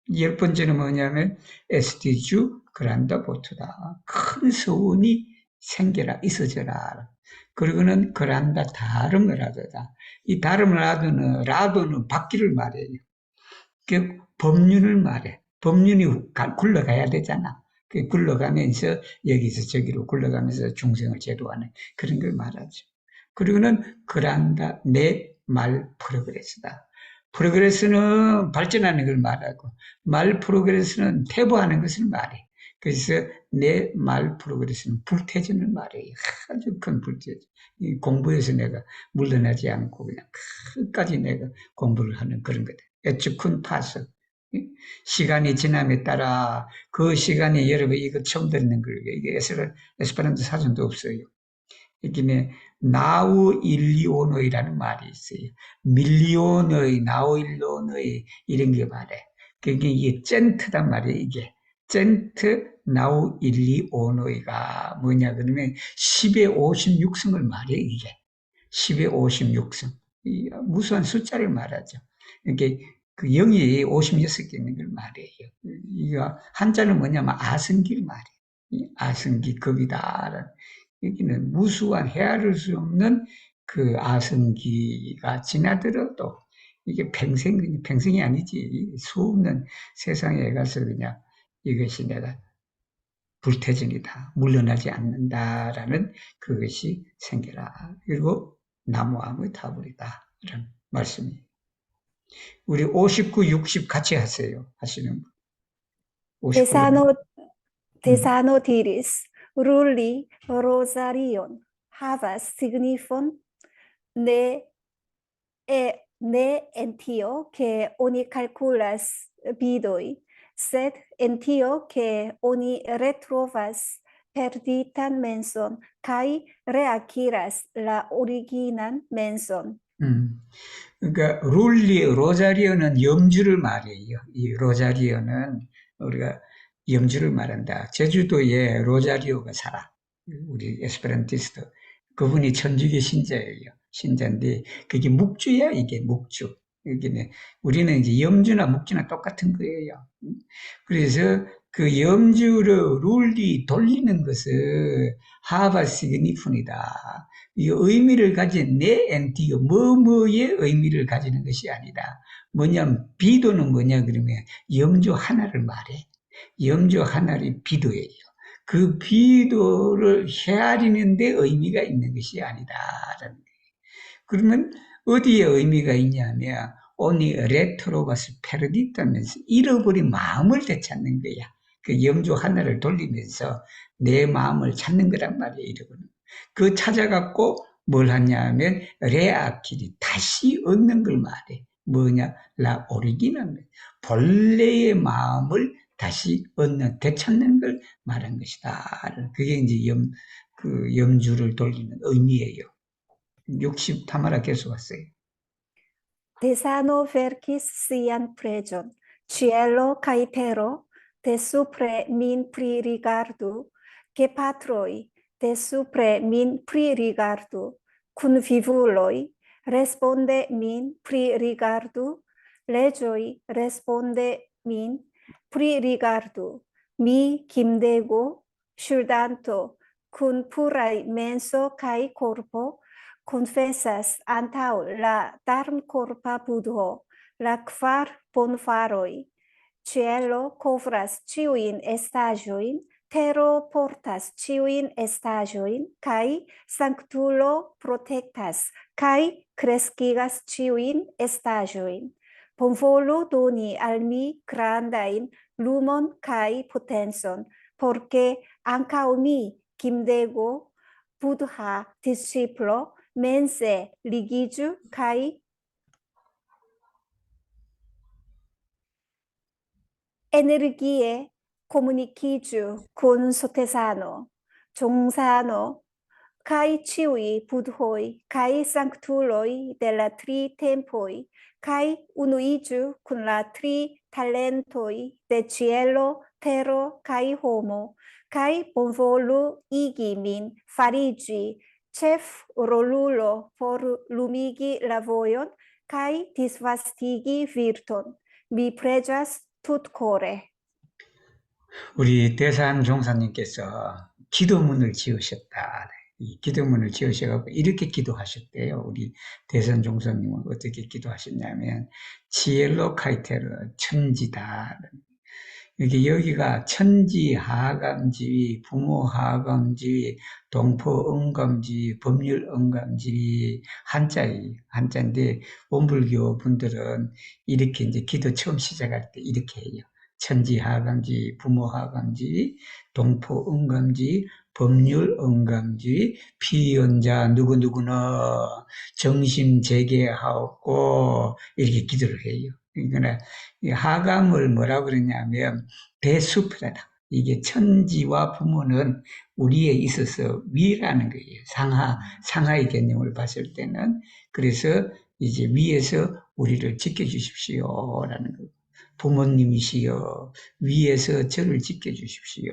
10번째는 뭐냐면 에스티주 그란다 보트다. 큰 소원이 생겨라 있어져라. 그리고는 그란다 다름을 하도다. 이 다름을 하도는 라도는 받기를 말해요. 그 법륜을 말해. 법륜이 굴러가야 되잖아. 그 굴러가면서 여기서 저기로 굴러가면서 중생을 제도하는 그런 걸 말하죠. 그리고는 그란다 내 말 프로그레스다. 프로그레스는 발전하는 걸 말하고 말 프로그레스는 퇴보하는 것을 말해. 그래서 내 말 프로그레스는 불태전을 말해요. 아주 큰 불태전. 공부에서 내가 물러나지 않고 그냥 끝까지 내가 공부를 하는 그런 거다. 에츠쿤 파서. 시간이 지남에 따라 그 시간에 여러분 이거 처음 듣는 거예요. 이게 에스페란토 사전도 없어요. 이게 나우 일리오노이라는 말이 있어요. 밀리오노이, 나우 일리오노이 이런 게 말해. 그게 이게 젠트단 말이에요. 이게 젠트 나우 일리오노이가 뭐냐 그러면 10의 56승을 말해 이게 10의 56승. 무수한 숫자를 말하죠. 이게 그 0이 56개 있는 걸 말해요. 이거 한자는 뭐냐면 아승기를 말해요. 아승기 급이다. 여기는 무수한 헤아릴 수 없는 그 아승기가 지나들어도 이게 평생이 아니지. 수없는 세상에 가서 그냥 이것이 내가 불태전이다. 물러나지 않는다라는 그것이 생겨라. 그리고 나무함의 타불이다. 이런 말씀이. 우리 59, 60 같이 하세요. 하시는 분. 59. Thesanotiris rulli rosarion havas signifon ne entio que oni calculas bidoi, sed entio que oni retrovas perditan menson kai reakiras la originan menson. 그러니까 로자리오는 염주를 말해요. 이 로자리오는 우리가 염주를 말한다. 제주도에 로자리오가 살아. 우리 에스페란티스트. 그분이 천주교 신자예요. 신자인데 그게 묵주야, 이게 묵주. 여기는 우리는 이제 염주나 묵주나 똑같은 거예요. 그래서 그 염주를 룰리 돌리는 것을 하바 시그니푼이다. 이 의미를 가진 내 엔티어 뭐뭐의 의미를 가지는 것이 아니다. 뭐냐면 비도는 뭐냐 그러면 염주 하나를 말해. 염주 하나의 비도예요. 그 비도를 헤아리는 데 의미가 있는 것이 아니다라는 거예요. 그러면 어디에 의미가 있냐면 오니 레트로바스 페르디타면서 잃어버린 마음을 되찾는 거야. 그 염주 하나를 돌리면서 내 마음을 찾는 거란 말이에요. 잃어버린. 그 찾아갖고 뭘 하냐면 레아키리 다시 얻는 걸 말해. 뭐냐? 라 오리기나 본래의 마음을 다시 얻는 되찾는 걸 말한 것이다. 그게 이제 염주를 돌리는 의미예요. 60 타마라 계속 왔어요. Tesano verkis sian pregon, cielo kai tero, te supre min pririgardu, que patroi, te supre min pririgardu, cun vivuloi, responde min pririgardu, legioi responde min pririgardu, mi kimdego, shuldanto, cun purai menso kai corpo, confessas antau la darm corpa budho, la kvar bonfaroi, cielo kovras ciuin estajoin, tero portas ciuin estajoin, kai sanctulo protectas, kai crescigas ciuin estajoin. Bonvolu doni al mi grandain lumon kai potenson, porque ancao mi kimdego Buddha disciplo mense ligiju kai energie comuniciju kun sotesano, jongsano, kai ciui budhoi, kai sanctuloi de la tri tempoi, kai unuiju kun la tri talentoi de cielo, terro, kai homo, kai bonvolu igi min farigi chef rolulo por lumigi la vojon, kai disvastigi virton. Mi pregas tutcore. 우리 대산 종사님께서 기도문을 지으셨다. 이 기도문을 지으셔서 이렇게 기도하셨대요. 우리 대산 종사님은 어떻게 기도하셨냐면 지엘로 카이테르 천지다. 여기가 천지 하감지위, 부모 하감지위, 동포 응감지위, 법률 응감지위 한자인데 원불교 분들은 이렇게 이제 기도 처음 시작할 때 이렇게 해요. 천지 하감지위, 부모 하감지위, 동포 응감지위, 법률 응감지위, 피연자 누구누구나 정심 재개하고 이렇게 기도를 해요. 그러니까 이 하감을 뭐라고 그러냐면 대수프라다. 이게 천지와 부모는 우리에 있어서 위라는 거예요. 상하의 개념을 봤을 때는. 그래서 이제 위에서 우리를 지켜주십시오라는 거. 부모님이시여 위에서 저를 지켜주십시오.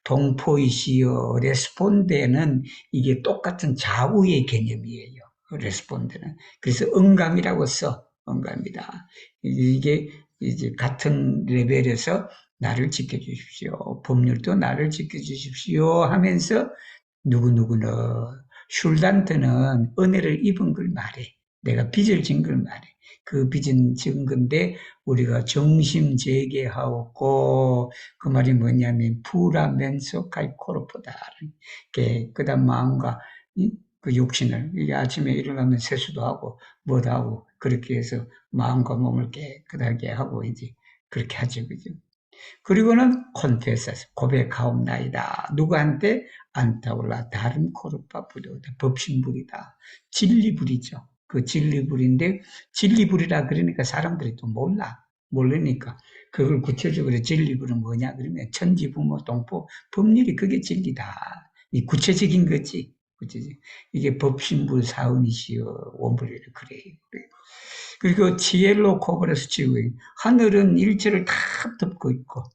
동포이시여 레스폰데는 이게 똑같은 좌우의 개념이에요. 레스폰데는. 그래서 응감이라고 써. 응감이다. 이게 이제 같은 레벨에서 나를 지켜주십시오. 법률도 나를 지켜주십시오 하면서 누구누구는 슐단트는 은혜를 입은 걸 말해. 내가 빚을 진 걸 말해. 그 빚은 진 건데 우리가 정심 재개하고 그 말이 뭐냐면 푸라 멘소 칼코르포다. 그 다음 마음과 그 육신을 이게 아침에 일어나면 세수도 하고 뭐도 하고 그렇게 해서 마음과 몸을 깨끗하게 하고 이제 그렇게 하죠, 그죠? 그리고는 콘페사스 고백하옵나이다. 누구한테? 안타올라 다른 코르파 부도다. 법신불이다. 진리불이죠. 그 진리불인데 진리불이라 그러니까 사람들이 또 모르니까 그걸 구체적으로 진리불은 뭐냐 그러면 천지부모 동포 법률이 그게 진리다. 이 구체적인 거지. 이게 법신불 사은이시여 원불이를 그래요. 그리고 지엘로 코브레스 지구인 하늘은 일체를 다 덮고 있고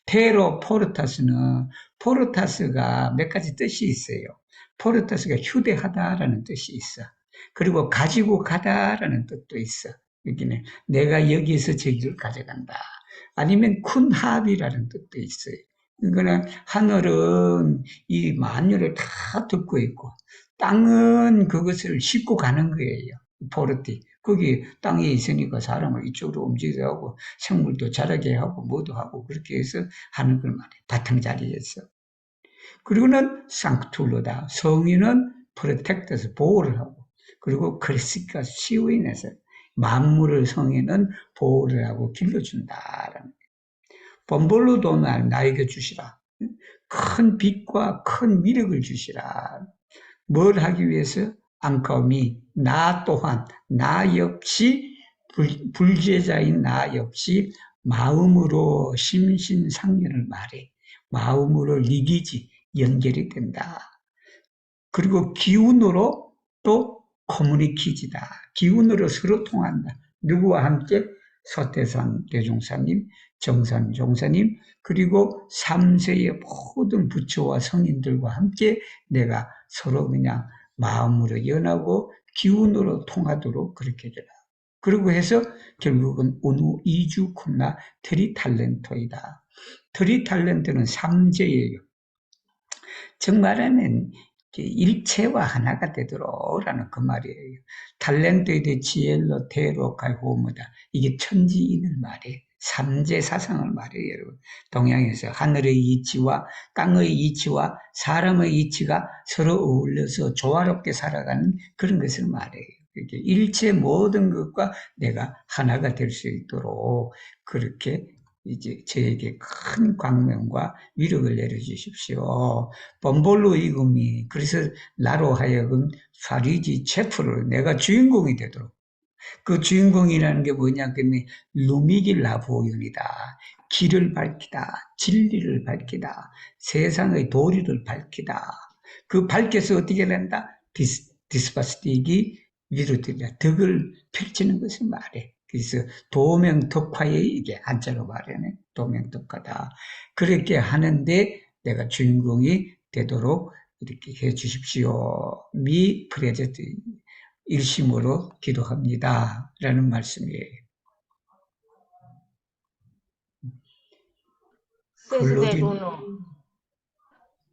테로 포르타스가 몇 가지 뜻이 있어요. 포르타스가 휴대하다라는 뜻이 있어. 그리고 가지고 가다라는 뜻도 있어. 여기는 내가 여기에서 저기를 가져간다. 아니면 큰 합이라는 뜻도 있어요. 그러니까 하늘은 이 만유를 다 덮고 있고 땅은 그것을 싣고 가는 거예요. 포르티. 거기 땅에 있으니까 사람을 이쪽으로 움직이게 하고 생물도 자라게 하고 뭐도 하고 그렇게 해서 하는 걸 말해. 바탕자리에서. 그리고는 상투로다. 성인은 프로텍트해서 보호를 하고 그리고 크리스가 시우인해서 만물을 성인은 보호를 하고 길러준다라는 번볼로 돈을 나에게 주시라. 큰 빛과 큰 위력을 주시라. 뭘 하기 위해서? 안카오미 나 또한 나 역시 불제자인 나 역시 마음으로 심신상련을 말해. 마음으로 리기지 연결이 된다. 그리고 기운으로 또 커뮤니키지다. 기운으로 서로 통한다. 누구와 함께? 서태산 대종사님, 정산 종사님, 그리고 3세의 모든 부처와 성인들과 함께 내가 서로 그냥 마음으로 연하고 기운으로 통하도록 그렇게 되라. 그리고 해서 결국은 우누 이주 쿤나 트리탈렌토이다. 트리탈렌토는 3제예요. 정말하면 일체와 하나가 되도록라는 그 말이에요. 탤런트의 지엘로 테로 갈호무다. 이게 천지인을 말해. 삼재 사상을 말해요, 여러분. 동양에서 하늘의 이치와 땅의 이치와 사람의 이치가 서로 어울려서 조화롭게 살아가는 그런 것을 말해요. 이렇게 일체 모든 것과 내가 하나가 될 수 있도록 그렇게 이제 저에게 큰 광명과 위력을 내려주십시오. 범볼로 이금이 그래서 나로 하여금 파리지 체프를 내가 주인공이 되도록 그 주인공이라는 게 뭐냐 그러면 루미기 라보윤이다. 길을 밝히다. 진리를 밝히다. 세상의 도리를 밝히다. 그 밝혀서 어떻게 된다? 디스파스틱이 위로되다. 덕을 펼치는 것을 말해. 그래서 도명덕화에 이게 한자로 말하네. 도명덕화다. 그렇게 하는데 내가 주인공이 되도록 이렇게 해 주십시오. 미 프레제트 일심으로 기도합니다. 라는 말씀이에요. Sesde uno,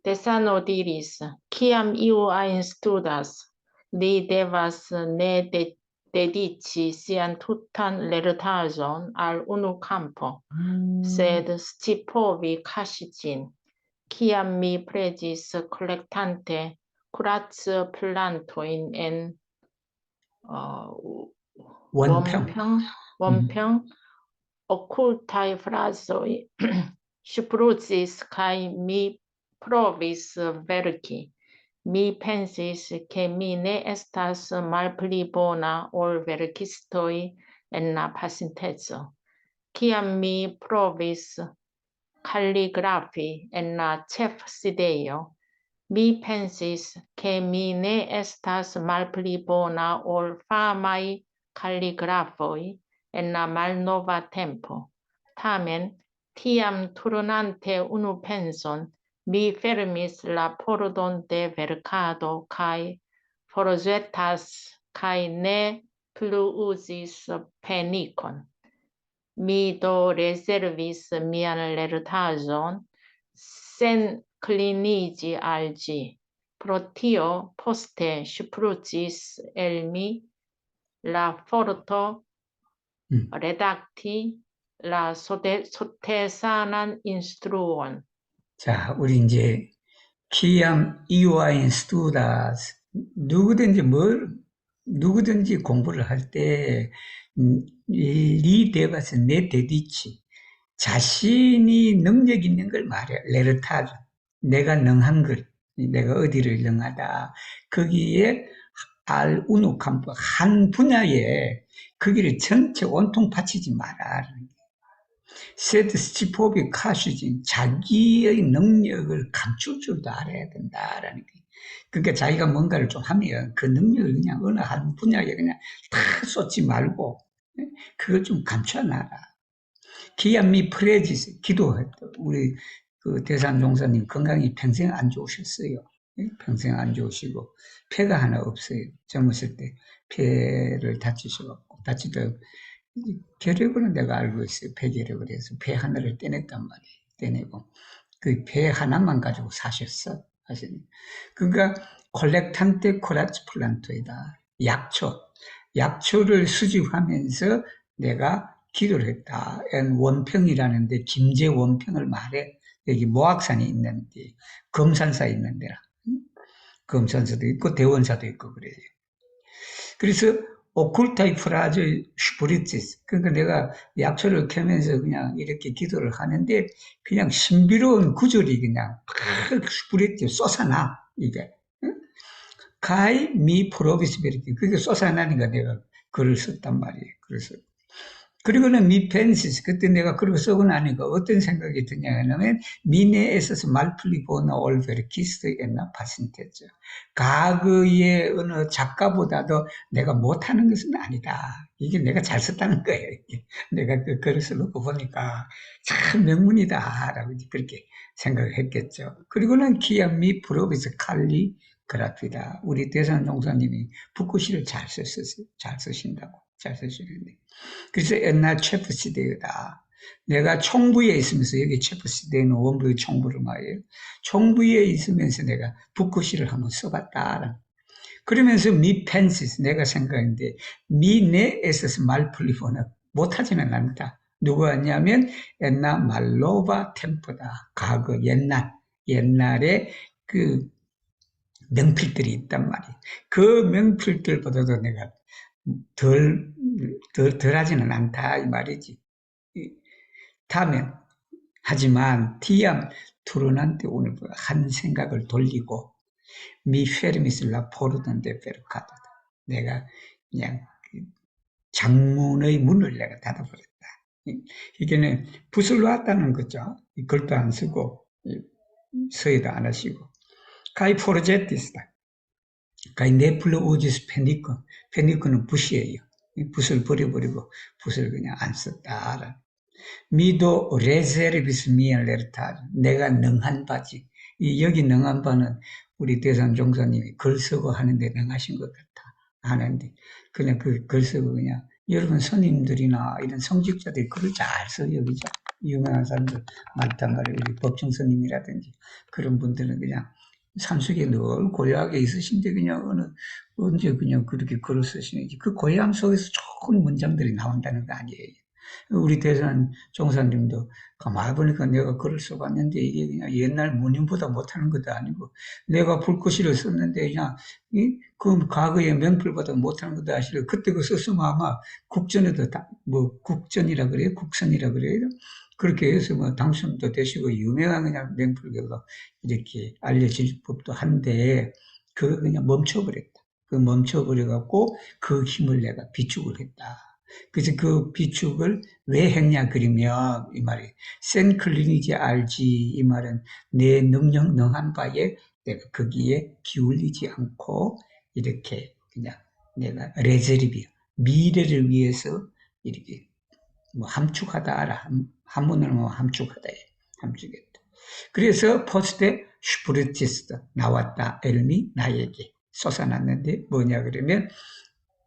Thessalonidis, kiam iua instrudas, li devas ne dedici sian tutan lertaĵon al unu kampo, sed scipovi kaŝi ĝin. Kiam mi preĝis kolektante kuracplantojn en 원평 okultaj frazoj ŝprucis kaj mi provis verki. Mi pensis ke mi ne estas malpli bona ol verkistoj en la pasinteco. Kiam mi provis kalligrafi en la ĉefsidejo, mi pensis ke mi ne estas malpli bona ol famaj kalligrafoj en la malnova tempo. Tamen, tiam turnante unu penson, mi fermis la pordon de verkado kaj forĵetas kaj ne plu uzis penikon. Mi do rezervis mian lertaĵon sen kliniĝi al ĝi. Pro tio poste ŝprucis el mi la forto redakti la sotesanan instruon. 자, 우리 이제 키암 이와인 스투다스 누구든지 공부를 할 때 리 데바스 네 데디치 자신이 능력 있는 걸 말해요. 레르타르 내가 능한 걸 내가 어디를 능하다 거기에 알 우누 캄프 한 분야에 거기를 전체 온통 바치지 마라. 세드 스티포비 카시진 자기의 능력을 감출 줄도 알아야 된다라는 게. 그러니까 자기가 뭔가를 좀 하면 그 능력을 그냥 어느 한 분야에 그냥 다 쏟지 말고 그걸 좀 감춰놔라. 기암미 프레지스 기도했다. 우리 그 대산 종사님 건강이 평생 안 좋으셨어요. 평생 안 좋으시고 폐가 하나 없어요. 젊으실 때 폐를 다치셔갖고 다치다 결핵은 내가 알고 있어요. 폐결핵을 해서 폐 하나를 떼냈단 말이에요. 떼내고 그 폐 하나만 가지고 사셨어. 그러니까 콜렉탄테 코라츠 플란토이다. 약초를 수집하면서 내가 기도를 했다. 원평이라는데 김제 원평을 말해. 여기 모악산이 있는데 검산사 있는 데라. 검산사도 있고 대원사도 있고 그래요. 그래서 오쿨타이 프라즈 슈프리치스 그러니까 내가 약초를 켜면서 그냥 이렇게 기도를 하는데 그냥 신비로운 구절이 그냥 팍 슈프리치 쏟아나 이게 가이 미 프로비스베리티 그게 쏟아나니까 내가 글을 썼단 말이에요. 그래서 그리고는 미 펜시스 그때 내가 글을 쓰고 나니까 어떤 생각이 드냐면 미네에 있어서 말플리보나 올베르키스트 옛날 파신테죠. 과거의 어느 작가보다도 내가 못하는 것은 아니다. 이게 내가 잘 썼다는 거예요. 이게. 내가 그 글을 써놓고 보니까 참 명문이다라고 그렇게 생각을 했겠죠. 그리고는 키암미 프로비스 칼리 그라피다. 우리 대산 종사님이 북구시를 잘 쓰신다고. 잘 쓰시는데. 그래서 옛날 체프 시대다. 내가 총부에 있으면서 여기 체포시대는 원부의 총부를 말이에요. 총부에 있으면서 내가 붓글씨를 한번 써봤다. 그러면서 미 펜시스 내가 생각했는데 미네 에서스 말풀리포나 못하지는 않다. 누가 했냐면 옛날 말로바 템포다. 과거 옛날에 그 명필들이 있단 말이에요. 그 명필들보다도 내가 덜하지는 않다 이 말이지. 다면 하지만 티암 투르난테 오늘 한 생각을 돌리고 미 페르미스 라포르던데 페르카도다. 내가 그냥 장문의 문을 내가 닫아버렸다. 이게는 붓을 놨다는 거죠. 글도 안 쓰고 서예도 안 하시고 가이 포르제티스다. 가이 네플로 오지스 페니콘은 붓이에요. 붓을 버려버리고 붓을 그냥 안 썼다. 미도 레제르비스 미엘레르타 내가 능한 바지. 여기 능한 바는 우리 대산 종사님이 글 쓰고 하는데 능하신 것 같아 하는데 그냥 그 글 쓰고 그냥 여러분 스님들이나 이런 성직자들이 글을 잘 써요, 그죠? 유명한 사람들 많단 말이에요. 우리 법정 스님이라든지 그런 분들은 그냥 산속에 늘 고요하게 있으신데 그냥 언제 그냥 그렇게 글을 쓰시는지 그 고요함 속에서 좋은 문장들이 나온다는 거 아니에요. 우리 대산 종사님도 가만히 보니까 내가 글을 써봤는데 이게 그냥 옛날 문인보다 못하는 것도 아니고 내가 불꽃이를 썼는데 그냥 그 과거의 명필보다 못하는 것도 아시고 그때 그 썼으면 아마 국전에도 뭐 국전이라 그래요? 국선이라 그래요? 그렇게 해서 뭐 당선도 되시고 유명한 그냥 명필교가 이렇게 알려질 법도 한데 그거 그냥 멈춰버렸다. 그 멈춰버려갖고 그 힘을 내가 비축을 했다. 그래서 그 비축을 왜 했냐 그러면 이 말이 센클리니지 알지 이 말은 내 능력 능한 바에 내가 거기에 기울이지 않고 이렇게 그냥 내가 레저리비아 미래를 위해서 이렇게 뭐 함축하다 알아 한문으로 뭐 함축하다 함축했다. 그래서 포스트에 슈프르티스트 나왔다 엘미 나에게 솟아났는데 뭐냐 그러면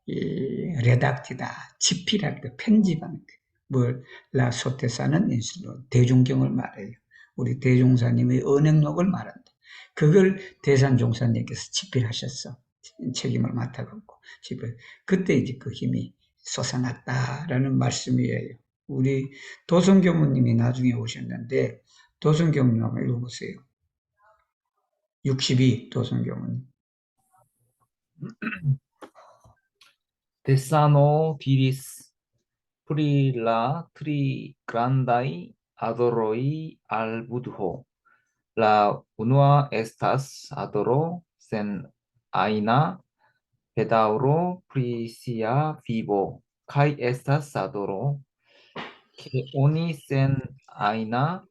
이 레닥티다 집필할 때 편집하는 뭘 라소테사는 인슐로 대중경을 말해요. 우리 대종사님의 언행록을 말한다. 그걸 대산종사님께서 집필하셨어. 책임을 맡아갖고 집필. 그때 이제 그 힘이 솟아났다라는 말씀이에요. 우리 도성교무님이 나중에 오셨는데 도성교무님 한번 읽어보세요. 62 도성교무님. Tesano diris pri la tri grandai adoroi al Budho. La unua estas adoro sen aina bedaŭro pri sia vivo, kaj estas adoro ke oni sen aina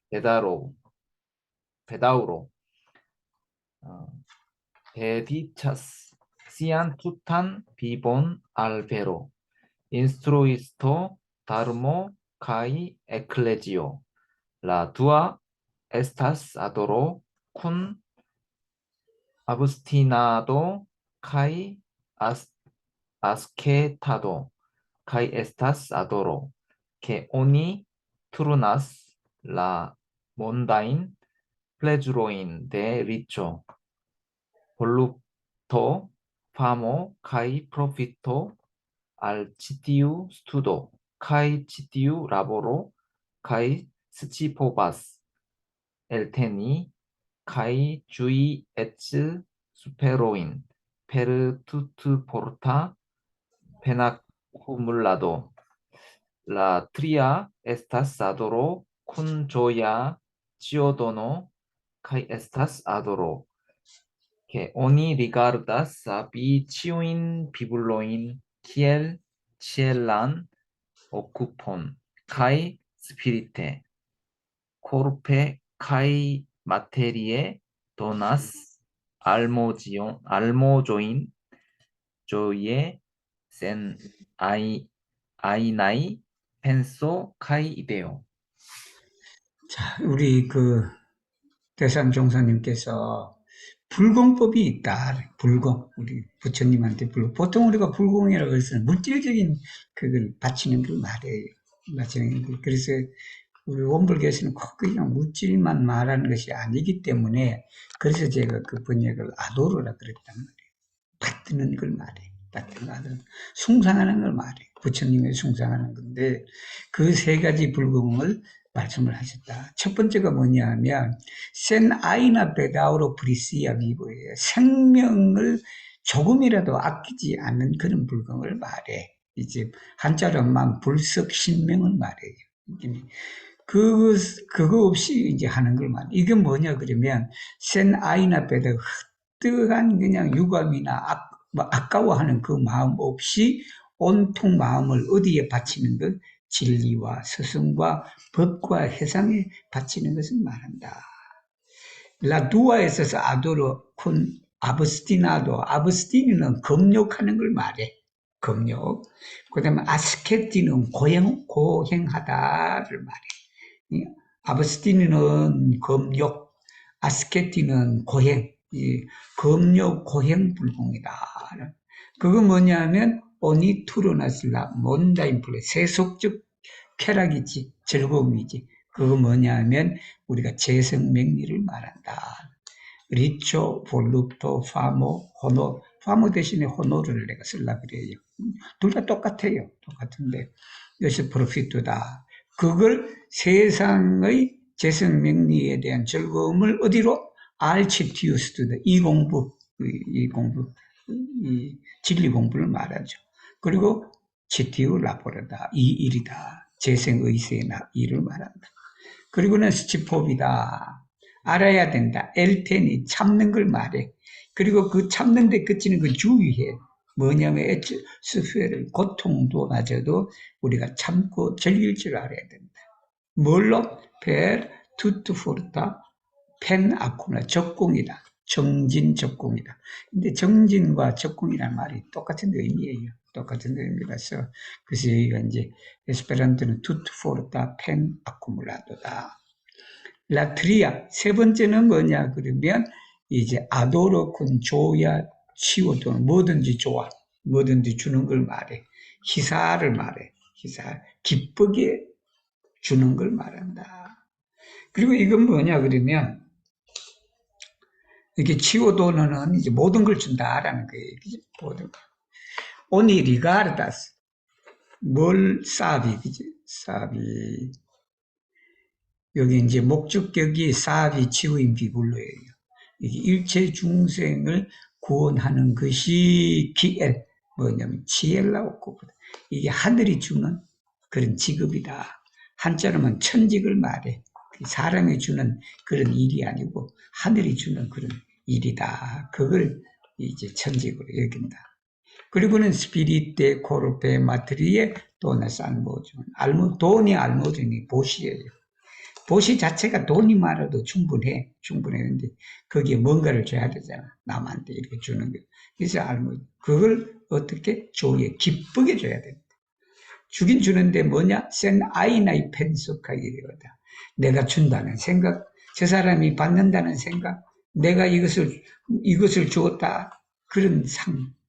bedaŭro dediĉas sian tutan vivon al vero. Instruisto, Dharmo kai Ecclesio. La dua estas adoro kun abstinado kai asketado kai estas adoro ke oni turnas la mondajn plezuroin de riĉo. Volupto, famo kai profito al ĉi tiu studo kaj ĉi tiu laboro kaj scipovas elteni kaj ĝui eĉ superojn per tutporta penakumulado. La tria estas adoro kun ĝoja ĉiodono kaj estas adoro ke oni rigardas vi ĉiujn pibulojn kiel ĉielan okupon kaj spirite, corpe kaj materie donas almoĝojn ĝoje sen ajnaj penso kaj ideo. 자, 우리 그 대산 종사님께서 불공법이 있다. 불공. 우리 부처님한테 불공. 보통 우리가 불공이라고 해서 물질적인 그걸 바치는 걸 말해요. 마찬가지입니다. 그래서 우리 원불교에서는 꼭 그냥 물질만 말하는 것이 아니기 때문에 그래서 제가 그 번역을 아도로라 그랬단 말이에요. 받드는 걸 말해. 받드는 숭상하는 걸 말해. 부처님의 숭상하는 건데 그 세 가지 불공을 말씀을 하셨다. 첫 번째가 뭐냐 하면 센 아이나 베다우로 브리시아 비보예요. 생명을 조금이라도 아끼지 않는 그런 불공을 말해. 이제 한자로만 불석신명을 말해요. 그거 없이 이제 하는 걸 말해. 이게 뭐냐 그러면 센 아이나 베다 헛뜨한 그냥 유감이나 아까워하는 그 마음 없이 온통 마음을 어디에 바치는 것? 진리와 스승과 법과 해상에 바치는 것을 말한다. 라두아에 있어서 아도로 쿤 아브스티나도 아브스티니는 검욕하는 걸 말해. 검욕. 그 다음에 아스케티는 고행하다를 말해. 아브스티니는 검욕, 아스케티는 고행. 검욕 고행 불공이다. 그건 뭐냐면 오니투로나슬라 몬다인플레 세속적 쾌락이지 즐거움이지. 그거 뭐냐면 우리가 재성맹리를 말한다. 리초, 볼루토, 파모, 호노. 파모 대신에 호노를 내가 쓰려고 그래요. 둘 다 똑같아요. 똑같은데 이것이 프로피트다. 그걸 세상의 재성맹리에 대한 즐거움을 어디로? 알치티우스도 이 공부, 이 진리 공부를 말하죠. 그리고 치티우 라포르다, 이 일이다. 재생의세의 일을 말한다. 그리고는 스치법이다. 알아야 된다. 엘텐이 참는 걸 말해. 그리고 그 참는 데 그치는 그 주의해. 뭐냐면 스페를 고통도 마저도 우리가 참고 즐길 줄 알아야 된다. 뭘로? per tutto forta 펜 아쿠나 적공이다. 정진 적공이다. 근데 정진과 적공이라는 말이 똑같은 의미예요. 똑같은 의미라서 그래서 여기가 이제 에스페란토는 tutto forta pen accumulato다. 라트리아 세 번째는 뭐냐 그러면 이제 아도로군 조야 치워도 뭐든지 좋아. 뭐든지 주는 걸 말해. 희사를 말해. 희사 기쁘게 주는 걸 말한다. 그리고 이건 뭐냐 그러면 이렇게 치워도는 이제 모든 걸 준다라는 거예요. 모든 거. 오니 리가르다스 뭘 사비 그지? 사비 여기 이제 목적격이 사비 치유인 비불로예요. 이게 일체 중생을 구원하는 것이 기엘 뭐냐면 지엘라오코보다 이게 하늘이 주는 그런 직업이다. 한자로는 천직을 말해. 사람이 주는 그런 일이 아니고 하늘이 주는 그런 일이다. 그걸 이제 천직으로 여긴다. 그리고는 스피리테 코르페 마트리에 도나스 알모준. 돈이 알모준이 보시예요. 보시 자체가 돈이 많아도 충분해. 충분했는데 거기에 뭔가를 줘야 되잖아. 남한테 이렇게 주는 거. 그래서 알모준. 그걸 어떻게 조에 기쁘게 줘야 됩니다. 주긴 주는데 뭐냐? 센 아이나이 펜속하게 되거다. 내가 준다는 생각, 저 사람이 받는다는 생각, 내가 이것을 주었다. 그런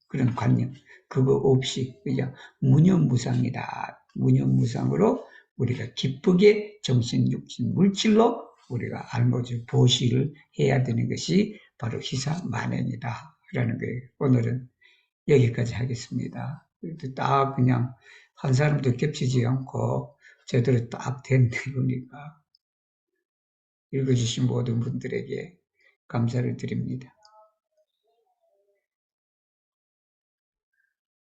그런 관념. 그거 없이 그냥 무념무상이다. 무념무상으로 우리가 기쁘게 정신, 육신, 물질로 우리가 알모주 보시를 해야 되는 것이 바로 희사만행이다. 라는 거예요. 오늘은 여기까지 하겠습니다. 딱 그냥 한 사람도 겹치지 않고 제대로 딱 된 내용이니까 읽어주신 모든 분들에게 감사를 드립니다.